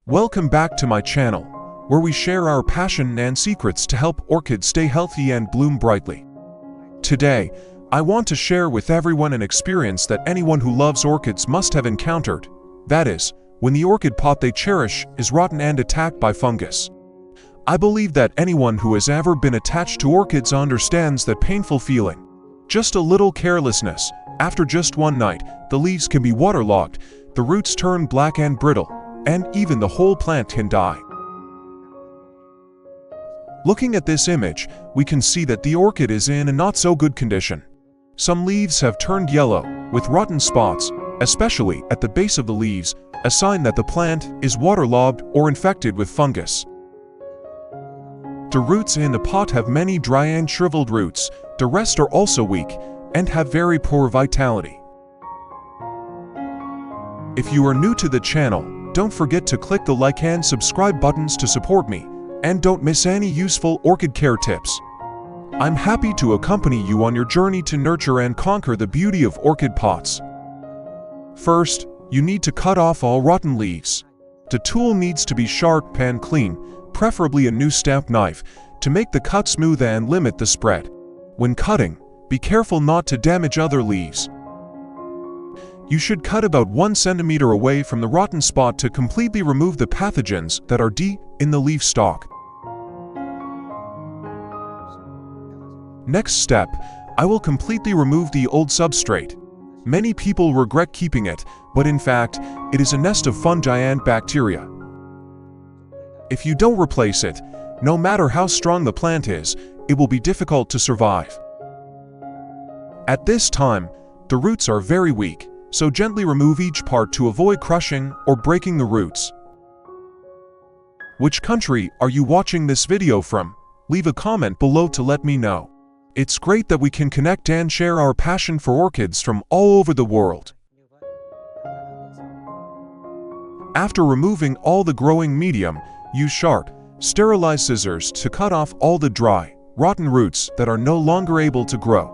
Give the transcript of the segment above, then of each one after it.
Welcome back to my channel, where we share our passion and secrets to help orchids stay healthy and bloom brightly. Today, I want to share with everyone an experience that anyone who loves orchids must have encountered. That is, when the orchid pot they cherish is rotten and attacked by fungus. I believe that anyone who has ever been attached to orchids understands that painful feeling. Just a little carelessness. After just one night, the leaves can be waterlogged, the roots turn black and brittle, and even the whole plant can die. Looking at this image, we can see that the orchid is in a not-so-good condition. Some leaves have turned yellow, with rotten spots, especially at the base of the leaves, a sign that the plant is waterlogged or infected with fungus. The roots in the pot have many dry and shriveled roots. The rest are also weak and have very poor vitality. If you are new to the channel, don't forget to click the like and subscribe buttons to support me, and don't miss any useful orchid care tips. I'm happy to accompany you on your journey to nurture and conquer the beauty of orchid pots. First, you need to cut off all rotten leaves. The tool needs to be sharp and clean, preferably a new stamp knife, to make the cut smooth and limit the spread. When cutting, be careful not to damage other leaves. You should cut about 1 centimeter away from the rotten spot to completely remove the pathogens that are deep in the leaf stalk. Next step, I will completely remove the old substrate. Many people regret keeping it, but in fact, it is a nest of fungi and bacteria. If you don't replace it, no matter how strong the plant is, it will be difficult to survive. At this time, the roots are very weak, so gently remove each part to avoid crushing or breaking the roots. Which country are you watching this video from? Leave a comment below to let me know. It's great that we can connect and share our passion for orchids from all over the world. After removing all the growing medium, use sharp, sterilized scissors to cut off all the dry, rotten roots that are no longer able to grow.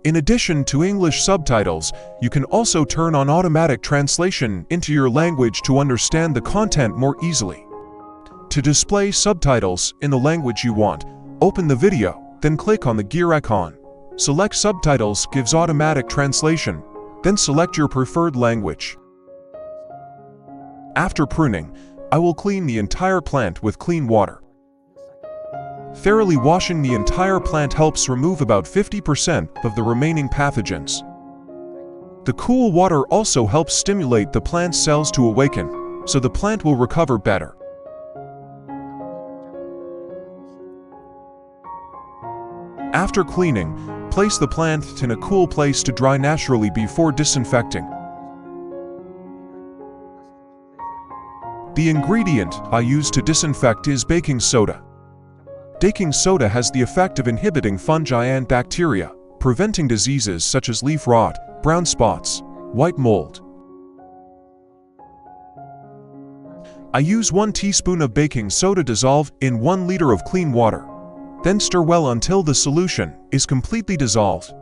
In addition to English subtitles, you can also turn on automatic translation into your language to understand the content more easily. To display subtitles in the language you want, open the video, then click on the gear icon. Select Subtitles gives automatic translation, then select your preferred language. After pruning, I will clean the entire plant with clean water. Thoroughly washing the entire plant helps remove about 50% of the remaining pathogens. The cool water also helps stimulate the plant cells to awaken, so the plant will recover better. After cleaning, place the plant in a cool place to dry naturally before disinfecting. The ingredient I use to disinfect is baking soda. Baking soda has the effect of inhibiting fungi and bacteria, preventing diseases such as leaf rot, brown spots, white mold. I use 1 teaspoon of baking soda dissolved in 1 liter of clean water. Then stir well until the solution is completely dissolved.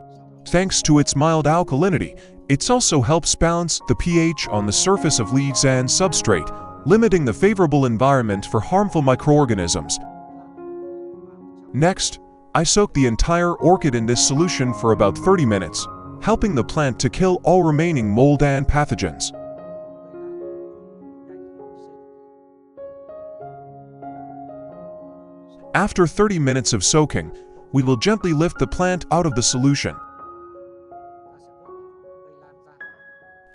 Thanks to its mild alkalinity, it also helps balance the pH on the surface of leaves and substrate, limiting the favorable environment for harmful microorganisms. Next, I soak the entire orchid in this solution for about 30 minutes, helping the plant to kill all remaining mold and pathogens. After 30 minutes of soaking, we will gently lift the plant out of the solution.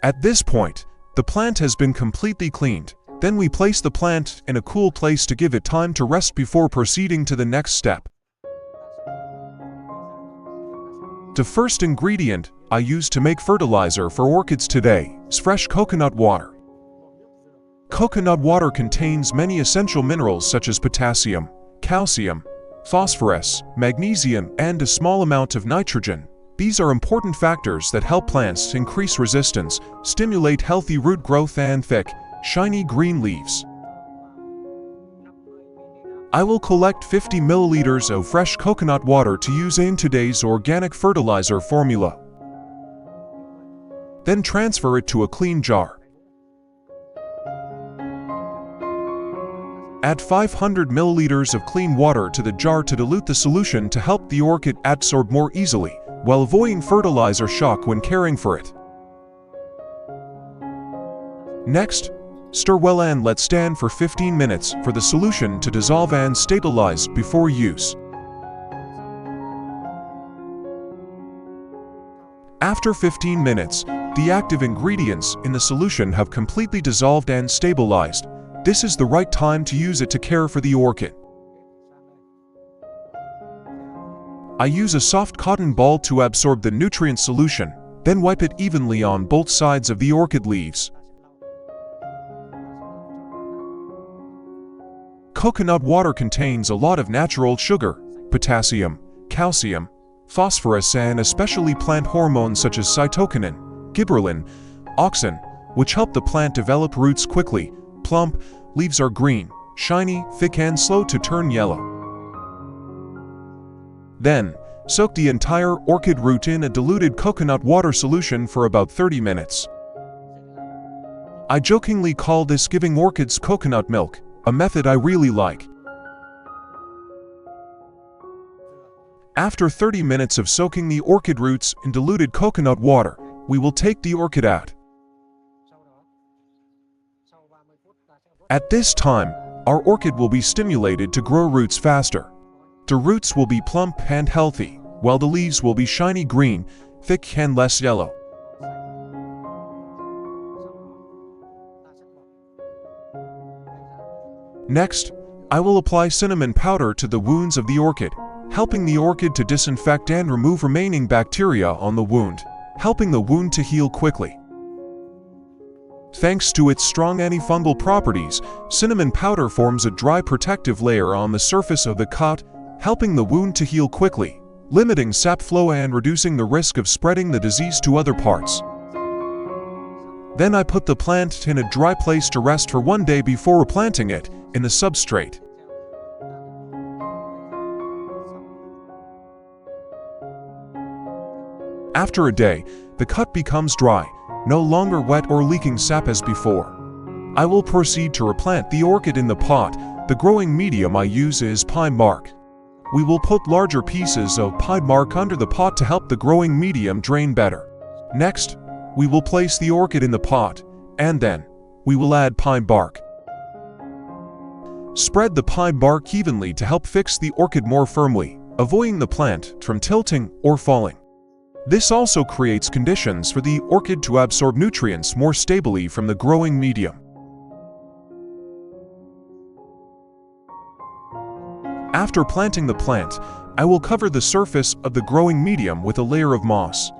At this point, the plant has been completely cleaned. Then we place the plant in a cool place to give it time to rest before proceeding to the next step. The first ingredient I use to make fertilizer for orchids today is fresh coconut water. Coconut water contains many essential minerals such as potassium, calcium, phosphorus, magnesium, and a small amount of nitrogen. These are important factors that help plants increase resistance, stimulate healthy root growth, and thick, shiny green leaves. I will collect 50 milliliters of fresh coconut water to use in today's organic fertilizer formula. Then transfer it to a clean jar. Add 500 milliliters of clean water to the jar to dilute the solution to help the orchid absorb more easily, while avoiding fertilizer shock when caring for it. Next, stir well and let stand for 15 minutes for the solution to dissolve and stabilize before use. After 15 minutes, the active ingredients in the solution have completely dissolved and stabilized. This is the right time to use it to care for the orchid. I use a soft cotton ball to absorb the nutrient solution, then wipe it evenly on both sides of the orchid leaves. Coconut water contains a lot of natural sugar, potassium, calcium, phosphorus, and especially plant hormones such as cytokinin, gibberellin, auxin, which help the plant develop roots quickly. Plump leaves are green, shiny, thick, and slow to turn yellow. Then, soak the entire orchid root in a diluted coconut water solution for about 30 minutes. I jokingly call this giving orchids coconut milk, a method I really like. After 30 minutes of soaking the orchid roots in diluted coconut water, we will take the orchid out. At this time, our orchid will be stimulated to grow roots faster. The roots will be plump and healthy, while the leaves will be shiny green, thick, and less yellow. Next, I will apply cinnamon powder to the wounds of the orchid, helping the orchid to disinfect and remove remaining bacteria on the wound, helping the wound to heal quickly. Thanks to its strong antifungal properties, cinnamon powder forms a dry protective layer on the surface of the cut, helping the wound to heal quickly, limiting sap flow and reducing the risk of spreading the disease to other parts. Then I put the plant in a dry place to rest for 1 day before replanting it in the substrate. After a day, the cut becomes dry, no longer wet or leaking sap as before. I will proceed to replant the orchid in the pot. The growing medium I use is pine bark. We will put larger pieces of pine bark under the pot to help the growing medium drain better. Next, we will place the orchid in the pot, and then we will add pine bark. Spread the pine bark evenly to help fix the orchid more firmly, avoiding the plant from tilting or falling. This also creates conditions for the orchid to absorb nutrients more stably from the growing medium. After planting the plant, I will cover the surface of the growing medium with a layer of moss.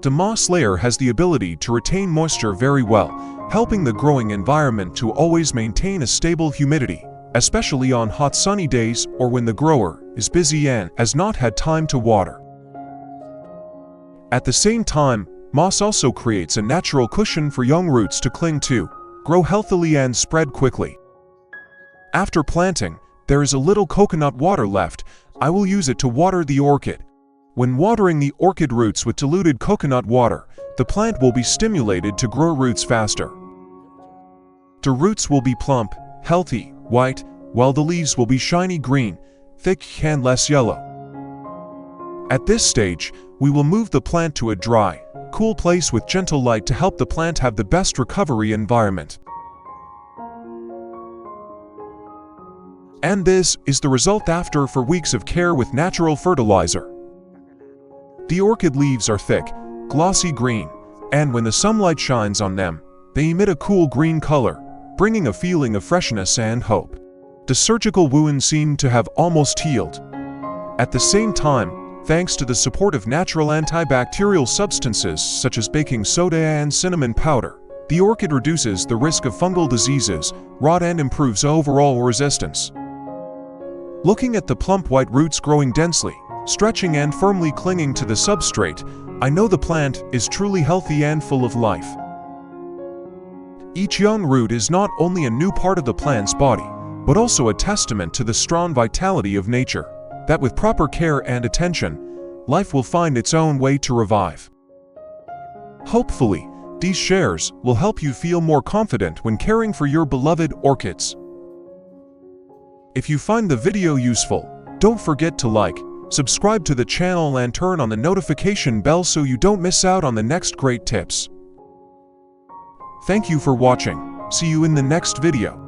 The moss layer has the ability to retain moisture very well, helping the growing environment to always maintain a stable humidity, especially on hot sunny days or when the grower is busy and has not had time to water. At the same time, moss also creates a natural cushion for young roots to cling to, grow healthily and spread quickly. After planting, there is a little coconut water left. I will use it to water the orchid. When watering the orchid roots with diluted coconut water, the plant will be stimulated to grow roots faster. The roots will be plump, healthy, white, while the leaves will be shiny green, thick, and less yellow. At this stage, we will move the plant to a dry, cool place with gentle light to help the plant have the best recovery environment. And this is the result after 4 weeks of care with natural fertilizer. The orchid leaves are thick, glossy green, and when the sunlight shines on them, they emit a cool green color, bringing a feeling of freshness and hope. The surgical wound seemed to have almost healed. At the same time, thanks to the support of natural antibacterial substances such as baking soda and cinnamon powder, the orchid reduces the risk of fungal diseases, rot, and improves overall resistance. Looking at the plump white roots growing densely, stretching and firmly clinging to the substrate, I know the plant is truly healthy and full of life. Each young root is not only a new part of the plant's body, but also a testament to the strong vitality of nature, that with proper care and attention, life will find its own way to revive. Hopefully, these shares will help you feel more confident when caring for your beloved orchids. If you find the video useful, don't forget to like, subscribe to the channel and turn on the notification bell so you don't miss out on the next great tips. Thank you for watching. See you in the next video.